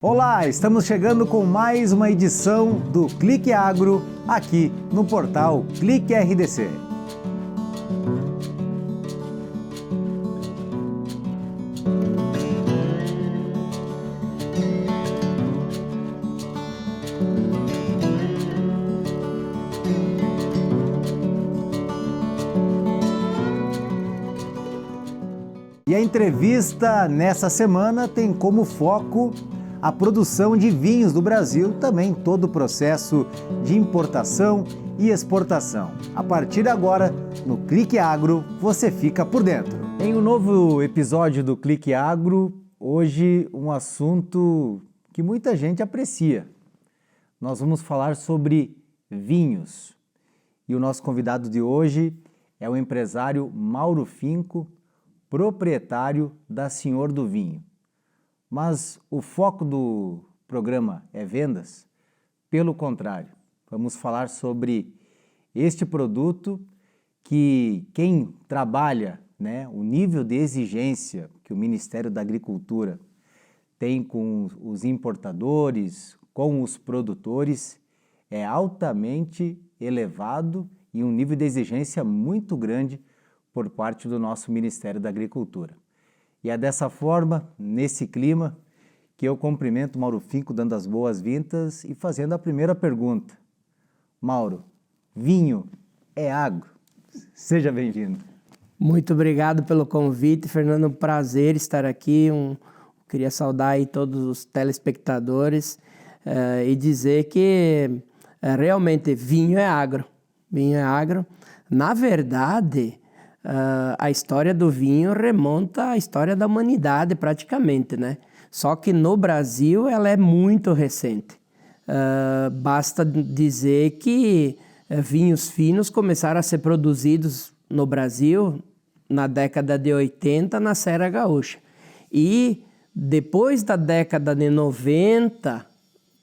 Olá, estamos chegando com mais uma edição do Clique Agro, aqui no portal Clique RDC. E a entrevista nessa semana tem como foco a produção de vinhos do Brasil, também todo o processo de importação e exportação. A partir de agora, no Clique Agro, você fica por dentro. Em um novo episódio do Clique Agro, hoje um assunto que muita gente aprecia. Nós vamos falar sobre vinhos. E o nosso convidado de hoje é o empresário Mauro Finco, proprietário da Senhor do Vinho. Mas o foco do programa é vendas? Pelo contrário, vamos falar sobre este produto que quem trabalha, o nível de exigência que o Ministério da Agricultura tem com os importadores, com os produtores, é altamente elevado e um nível de exigência muito grande por parte do nosso Ministério da Agricultura. E é dessa forma, nesse clima, que eu cumprimento o Mauro Finco, dando as boas-vindas e fazendo a primeira pergunta. Mauro, vinho é agro? Seja bem-vindo. Muito obrigado pelo convite, Fernando. Um prazer estar aqui. Queria saudar aí todos os telespectadores e dizer que realmente vinho é agro. Vinho é agro. Na verdade, a história do vinho remonta à história da humanidade praticamente, né? Só que no Brasil ela é muito recente. Basta dizer que vinhos finos começaram a ser produzidos no Brasil na década de 80 na Serra Gaúcha. E depois da década de 90,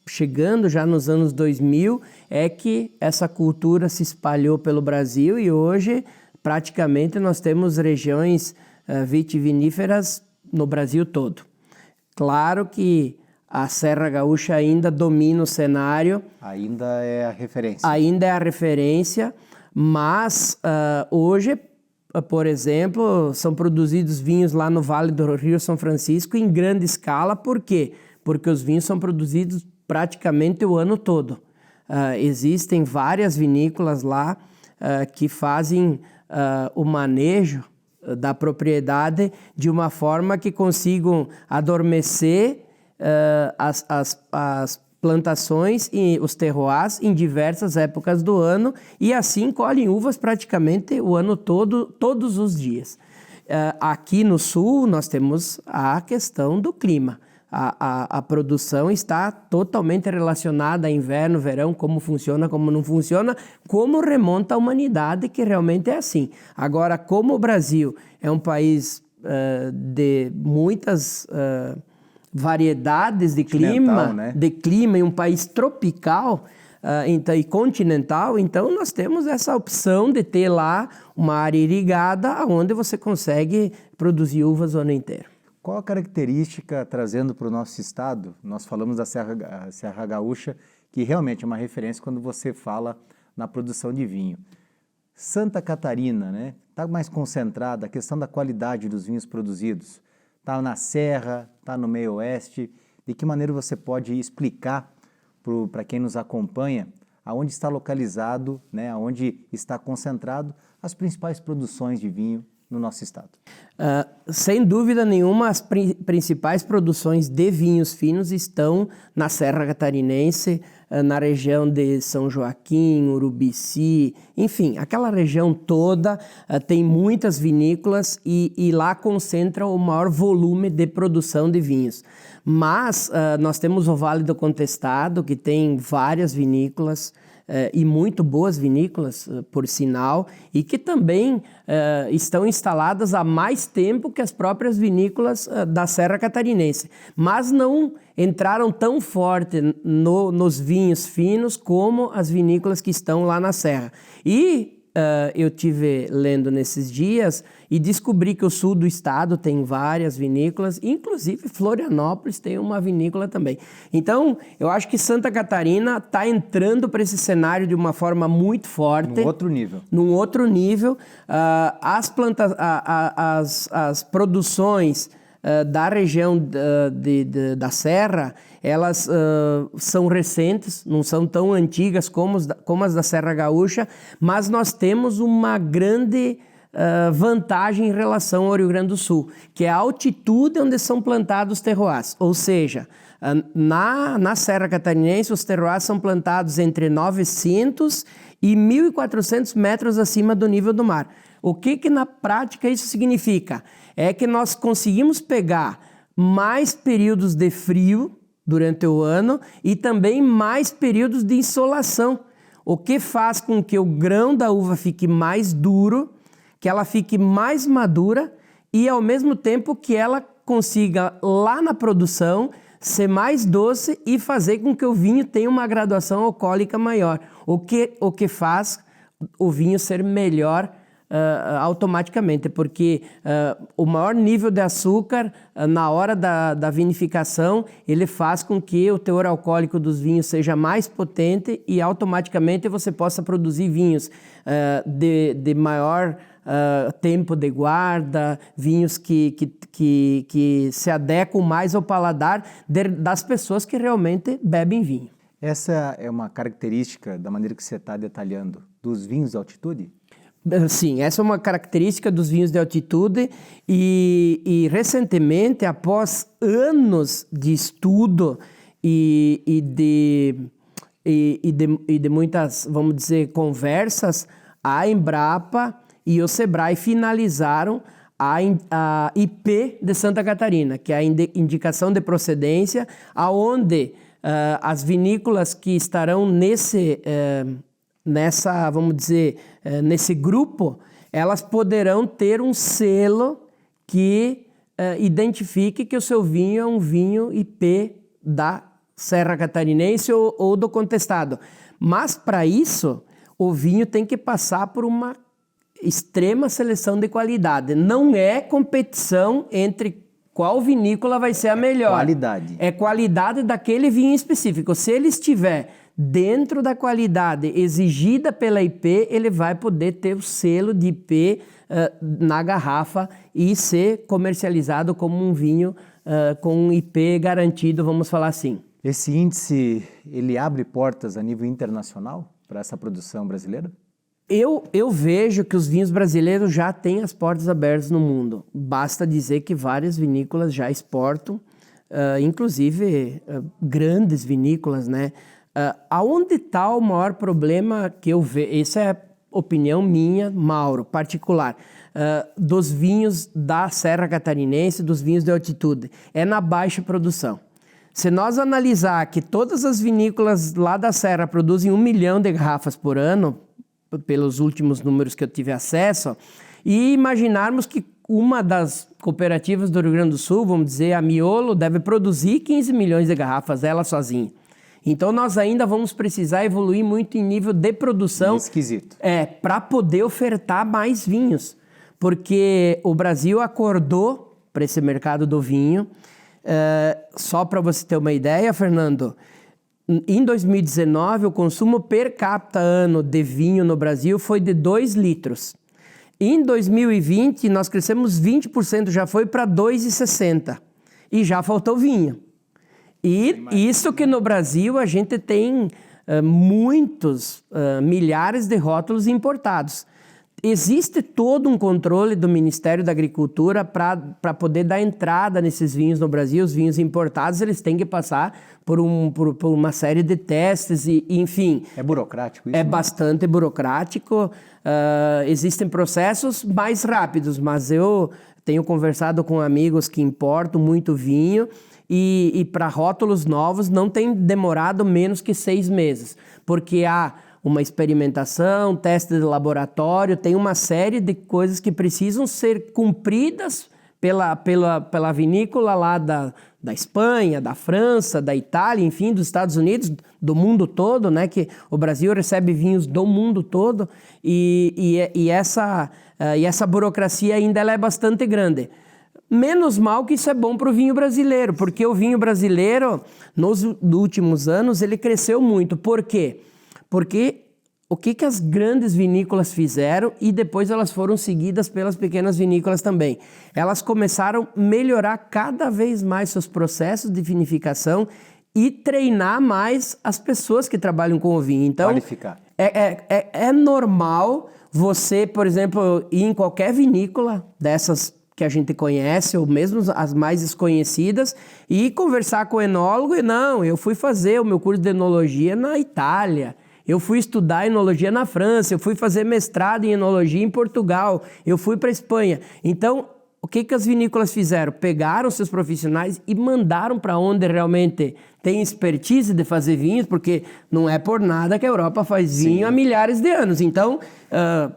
chegando já nos anos 2000, é que essa cultura se espalhou pelo Brasil e hoje praticamente nós temos regiões vitiviníferas no Brasil todo. Claro que a Serra Gaúcha ainda domina o cenário. Ainda é a referência. Ainda é a referência, mas hoje, por exemplo, são produzidos vinhos lá no Vale do Rio São Francisco em grande escala. Por quê? Porque os vinhos são produzidos praticamente o ano todo. Existem várias vinícolas lá que fazem o manejo da propriedade de uma forma que consigam adormecer as plantações e os terroirs em diversas épocas do ano e assim colhem uvas praticamente o ano todo, todos os dias. Aqui no sul nós temos a questão do clima. A produção está totalmente relacionada a inverno, verão, como funciona, como não funciona, como remonta a humanidade, que realmente é assim. Agora, como o Brasil é um país de muitas variedades de clima e um país tropical e continental, então nós temos essa opção de ter lá uma área irrigada onde você consegue produzir uvas o ano inteiro. Qual a característica, trazendo para o nosso estado, nós falamos da Serra Gaúcha, que realmente é uma referência quando você fala na produção de vinho. Santa Catarina, está mais concentrada, a questão da qualidade dos vinhos produzidos. Está na Serra, está no meio oeste. De que maneira você pode explicar para quem nos acompanha aonde está localizado, aonde está concentrado as principais produções de vinho no nosso estado? Sem dúvida nenhuma, as principais produções de vinhos finos estão na Serra Catarinense, na região de São Joaquim, Urubici, enfim, aquela região toda tem muitas vinícolas e lá concentra o maior volume de produção de vinhos. Mas nós temos o Vale do Contestado, que tem várias vinícolas, e muito boas vinícolas, por sinal, e que também estão instaladas há mais tempo que as próprias vinícolas da Serra Catarinense, mas não entraram tão forte nos vinhos finos como as vinícolas que estão lá na Serra. E eu tive lendo nesses dias e descobri que o sul do estado tem várias vinícolas, inclusive Florianópolis tem uma vinícola também. Então, eu acho que Santa Catarina está entrando para esse cenário de uma forma muito forte. Num outro nível. Num outro nível. As produções da região da Serra, elas são recentes, não são tão antigas como as da Serra Gaúcha, mas nós temos uma grande vantagem em relação ao Rio Grande do Sul, que é a altitude onde são plantados os terroirs. Ou seja, na Serra Catarinense, os terroirs são plantados entre 900 e 1.400 metros acima do nível do mar. O que na prática isso significa? É que nós conseguimos pegar mais períodos de frio durante o ano e também mais períodos de insolação, o que faz com que o grão da uva fique mais duro, que ela fique mais madura e ao mesmo tempo que ela consiga lá na produção ser mais doce e fazer com que o vinho tenha uma graduação alcoólica maior, o que faz o vinho ser melhor automaticamente, porque o maior nível de açúcar na hora da vinificação, ele faz com que o teor alcoólico dos vinhos seja mais potente e automaticamente você possa produzir vinhos de maior tempo de guarda, vinhos que se adequam mais ao paladar das pessoas que realmente bebem vinho. Essa é uma característica da maneira que você está detalhando dos vinhos de altitude? Sim, essa é uma característica dos vinhos de altitude e recentemente, após anos de estudo e de muitas, vamos dizer, conversas, a Embrapa e o Sebrae finalizaram a IP de Santa Catarina, que é a indicação de procedência, aonde as vinícolas que estarão nesse grupo, elas poderão ter um selo que identifique que o seu vinho é um vinho IP da Serra Catarinense ou do contestado. Mas, para isso, o vinho tem que passar por uma extrema seleção de qualidade. Não é competição entre qual vinícola vai ser a melhor. Qualidade. É qualidade daquele vinho específico. Se ele estiver dentro da qualidade exigida pela IP, ele vai poder ter o selo de IP na garrafa e ser comercializado como um vinho com um IP garantido, vamos falar assim. Esse índice, ele abre portas a nível internacional para essa produção brasileira? Eu vejo que os vinhos brasileiros já têm as portas abertas no mundo. Basta dizer que várias vinícolas já exportam, inclusive grandes vinícolas, né? Aonde está o maior problema que eu vejo? Essa é a opinião minha, Mauro, particular, dos vinhos da Serra Catarinense, dos vinhos de altitude. É na baixa produção. Se nós analisar que todas as vinícolas lá da Serra produzem 1 milhão de garrafas por ano, pelos últimos números que eu tive acesso, e imaginarmos que uma das cooperativas do Rio Grande do Sul, vamos dizer, a Miolo, deve produzir 15 milhões de garrafas, ela sozinha. Então, nós ainda vamos precisar evoluir muito em nível de produção. Esquisito. Para poder ofertar mais vinhos. Porque o Brasil acordou para esse mercado do vinho. Só para você ter uma ideia, Fernando, em 2019, o consumo per capita ano de vinho no Brasil foi de 2 litros. Em 2020, nós crescemos 20%, já foi para 2,60. E já faltou vinho. E isso que no Brasil a gente tem milhares de rótulos importados. Existe todo um controle do Ministério da Agricultura para poder dar entrada nesses vinhos no Brasil. Os vinhos importados, eles têm que passar por uma série de testes e enfim. É burocrático isso? É bastante burocrático. Existem processos mais rápidos, mas eu tenho conversado com amigos que importam muito vinho e para rótulos novos não tem demorado menos que 6 meses, porque há uma experimentação, teste de laboratório, tem uma série de coisas que precisam ser cumpridas pela vinícola lá da Espanha, da França, da Itália, enfim, dos Estados Unidos, do mundo todo, né? Que o Brasil recebe vinhos do mundo todo e essa burocracia ainda ela é bastante grande. Menos mal que isso é bom para o vinho brasileiro, porque o vinho brasileiro, nos últimos anos, ele cresceu muito. Por quê? Porque o que as grandes vinícolas fizeram e depois elas foram seguidas pelas pequenas vinícolas também. Elas começaram a melhorar cada vez mais seus processos de vinificação e treinar mais as pessoas que trabalham com o vinho. Então, qualificar. É normal você, por exemplo, ir em qualquer vinícola dessas que a gente conhece, ou mesmo as mais desconhecidas, e conversar com o enólogo. E não, eu fui fazer o meu curso de enologia na Itália, eu fui estudar enologia na França, eu fui fazer mestrado em enologia em Portugal, eu fui para a Espanha. Então, o que as vinícolas fizeram? Pegaram seus profissionais e mandaram para onde realmente tem expertise de fazer vinhos, porque não é por nada que a Europa faz vinho há milhares de anos. Então,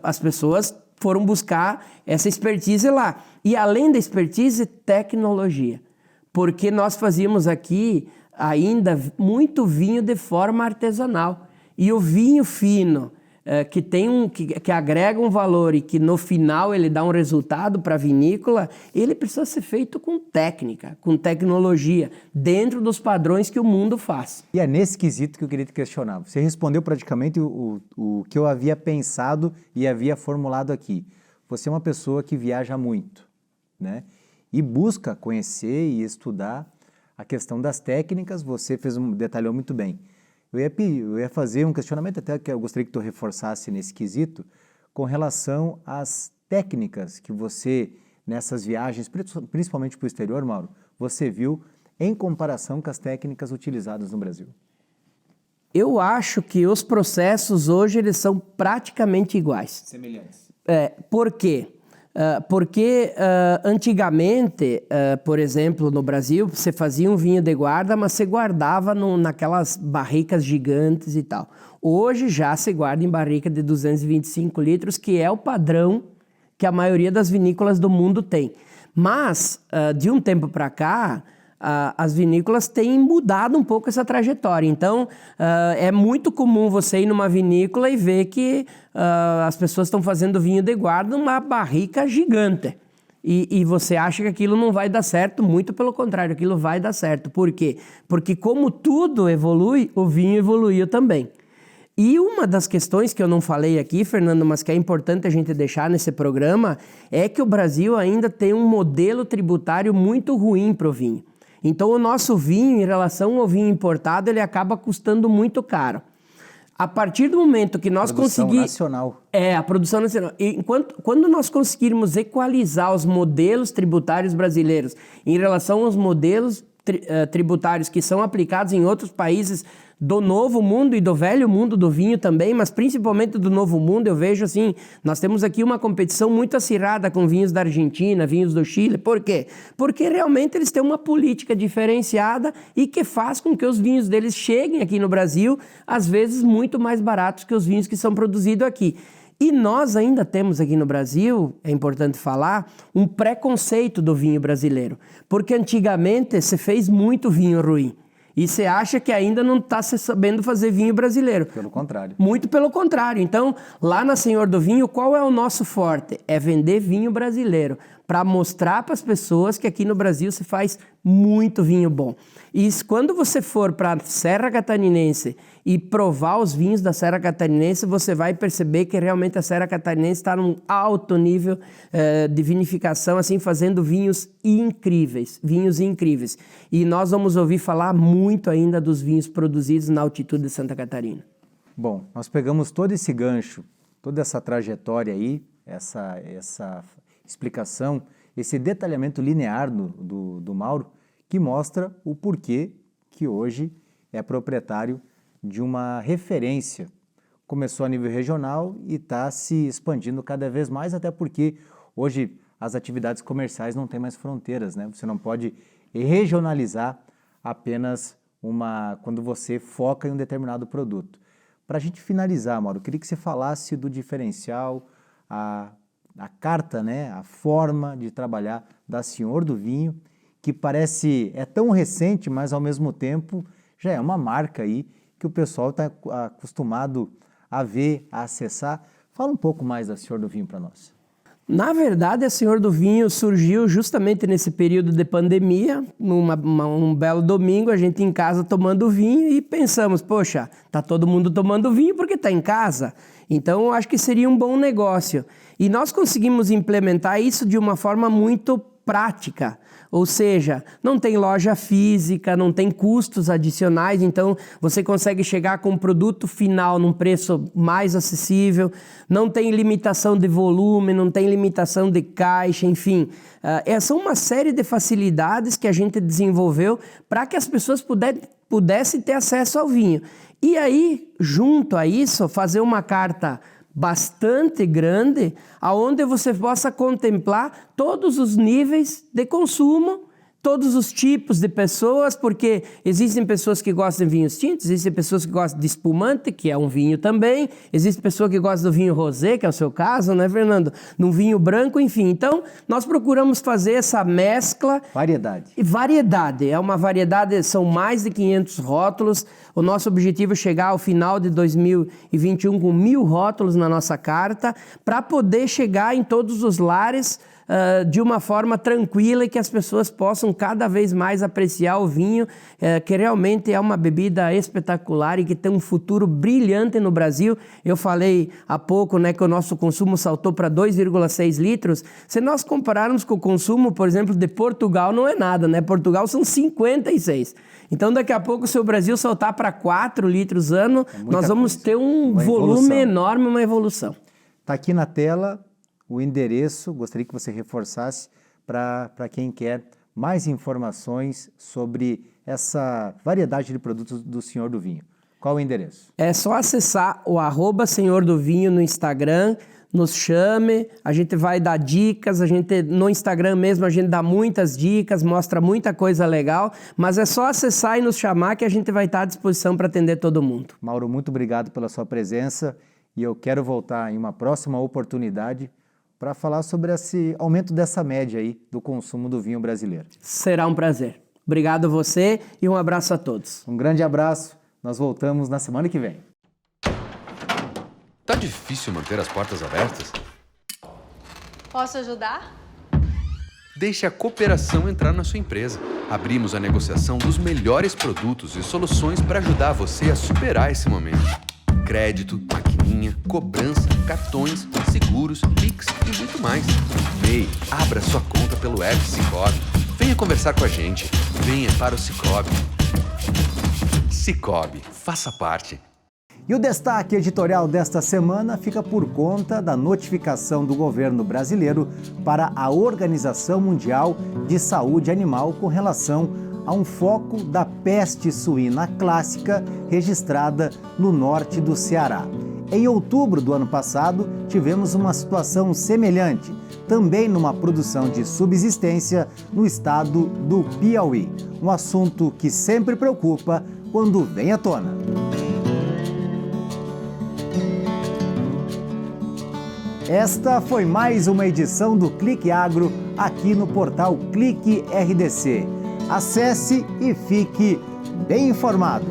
as pessoas foram buscar essa expertise lá. E além da expertise, tecnologia. Porque nós fazíamos aqui ainda muito vinho de forma artesanal. E o vinho fino, que agrega um valor e que no final ele dá um resultado para a vinícola, ele precisa ser feito com técnica, com tecnologia, dentro dos padrões que o mundo faz. E é nesse quesito que eu queria te questionar. Você respondeu praticamente o que eu havia pensado e havia formulado aqui. Você é uma pessoa que viaja muito, né? E busca conhecer e estudar a questão das técnicas. Você detalhou muito bem. Eu ia fazer um questionamento até que eu gostaria que tu reforçasse nesse quesito com relação às técnicas que você, nessas viagens, principalmente para o exterior, Mauro, você viu em comparação com as técnicas utilizadas no Brasil. Eu acho que os processos hoje eles são praticamente iguais. Semelhantes. Por quê? Porque antigamente, por exemplo, no Brasil, você fazia um vinho de guarda, mas você guardava naquelas barricas gigantes e tal. Hoje já se guarda em barrica de 225 litros, que é o padrão que a maioria das vinícolas do mundo tem. Mas, de um tempo para cá, as vinícolas têm mudado um pouco essa trajetória. Então, é muito comum você ir numa vinícola e ver que as pessoas estão fazendo vinho de guarda numa barrica gigante. E você acha que aquilo não vai dar certo, muito pelo contrário, aquilo vai dar certo. Por quê? Porque como tudo evolui, o vinho evoluiu também. E uma das questões que eu não falei aqui, Fernando, mas que é importante a gente deixar nesse programa, é que o Brasil ainda tem um modelo tributário muito ruim para o vinho. Então, o nosso vinho, em relação ao vinho importado, ele acaba custando muito caro. A partir do momento que nós conseguirmos... Produção nacional. A produção nacional. Quando nós conseguirmos equalizar os modelos tributários brasileiros em relação aos modelos tributários que são aplicados em outros países do novo mundo e do velho mundo do vinho também, mas principalmente do novo mundo, eu vejo assim, nós temos aqui uma competição muito acirrada com vinhos da Argentina, vinhos do Chile. Por quê? Porque realmente eles têm uma política diferenciada e que faz com que os vinhos deles cheguem aqui no Brasil, às vezes muito mais baratos que os vinhos que são produzidos aqui. E nós ainda temos aqui no Brasil, é importante falar, um preconceito do vinho brasileiro. Porque antigamente se fez muito vinho ruim. E você acha que ainda não está sabendo fazer vinho brasileiro. Pelo contrário. Muito pelo contrário. Então, lá na Senhor do Vinho, qual é o nosso forte? É vender vinho brasileiro, para mostrar para as pessoas que aqui no Brasil se faz muito vinho bom. E quando você for para a Serra Catarinense e provar os vinhos da Serra Catarinense, você vai perceber que realmente a Serra Catarinense está num alto nível de vinificação, assim, fazendo vinhos incríveis. E nós vamos ouvir falar muito ainda dos vinhos produzidos na altitude de Santa Catarina. Bom, nós pegamos todo esse gancho, toda essa trajetória aí, essa explicação, esse detalhamento linear do Mauro, que mostra o porquê que hoje é proprietário de uma referência. Começou a nível regional e está se expandindo cada vez mais, até porque hoje as atividades comerciais não têm mais fronteiras, né? Você não pode regionalizar apenas quando você foca em um determinado produto. Para a gente finalizar, Mauro, eu queria que você falasse do diferencial, a carta, né, a forma de trabalhar da Senhor do Vinho que parece tão recente, mas ao mesmo tempo já é uma marca aí que o pessoal está acostumado a ver, a acessar. Fala um pouco mais da Senhor do Vinho para nós. Na verdade, a Senhor do Vinho surgiu justamente nesse período de pandemia, num belo domingo, a gente em casa tomando vinho e pensamos, poxa, tá todo mundo tomando vinho porque está em casa, então eu acho que seria um bom negócio. E nós conseguimos implementar isso de uma forma muito prática, ou seja, não tem loja física, não tem custos adicionais, então você consegue chegar com um produto final num preço mais acessível, não tem limitação de volume, não tem limitação de caixa, enfim. São uma série de facilidades que a gente desenvolveu para que as pessoas pudessem ter acesso ao vinho. E aí, junto a isso, fazer uma carta bastante grande, aonde você possa contemplar todos os níveis de consumo, todos os tipos de pessoas, porque existem pessoas que gostam de vinhos tintos, existem pessoas que gostam de espumante, que é um vinho também, existe pessoa que gosta do vinho rosé, que é o seu caso, né, Fernando? Num vinho branco, enfim. Então, nós procuramos fazer essa mescla. Variedade. E variedade, é uma variedade, são mais de 500 rótulos. O nosso objetivo é chegar ao final de 2021 com 1.000 rótulos na nossa carta, para poder chegar em todos os lares de uma forma tranquila e que as pessoas possam cada vez mais apreciar o vinho, que realmente é uma bebida espetacular e que tem um futuro brilhante no Brasil. Eu falei há pouco, né, que o nosso consumo saltou para 2,6 litros. Se nós compararmos com o consumo, por exemplo, de Portugal, não é nada, né? Portugal são 56. Então, daqui a pouco, se o Brasil saltar para 4 litros ano, nós vamos ter um volume enorme, uma evolução. Está aqui na tela o endereço, gostaria que você reforçasse para quem quer mais informações sobre essa variedade de produtos do Senhor do Vinho. Qual o endereço? É só acessar o @Senhor do Vinho no Instagram, nos chame, a gente vai dar dicas, no Instagram mesmo a gente dá muitas dicas, mostra muita coisa legal, mas é só acessar e nos chamar que a gente vai estar à disposição para atender todo mundo. Mauro, muito obrigado pela sua presença e eu quero voltar em uma próxima oportunidade para falar sobre esse aumento dessa média aí do consumo do vinho brasileiro. Será um prazer. Obrigado a você e um abraço a todos. Um grande abraço, nós voltamos na semana que vem. Tá difícil manter as portas abertas? Posso ajudar? Deixe a cooperação entrar na sua empresa. Abrimos a negociação dos melhores produtos e soluções para ajudar você a superar esse momento. Crédito, maquininha, cobrança, cartões, seguros, Pix e muito mais. MEI, abra sua conta pelo app Sicoob. Venha conversar com a gente. Venha para o Sicoob. Sicoob, faça parte. E o destaque editorial desta semana fica por conta da notificação do governo brasileiro para a Organização Mundial de Saúde Animal com relação a um foco da peste suína clássica registrada no norte do Ceará. Em outubro do ano passado, tivemos uma situação semelhante, também numa produção de subsistência no estado do Piauí. Um assunto que sempre preocupa quando vem à tona. Esta foi mais uma edição do Clique Agro aqui no portal Clique RDC. Acesse e fique bem informado.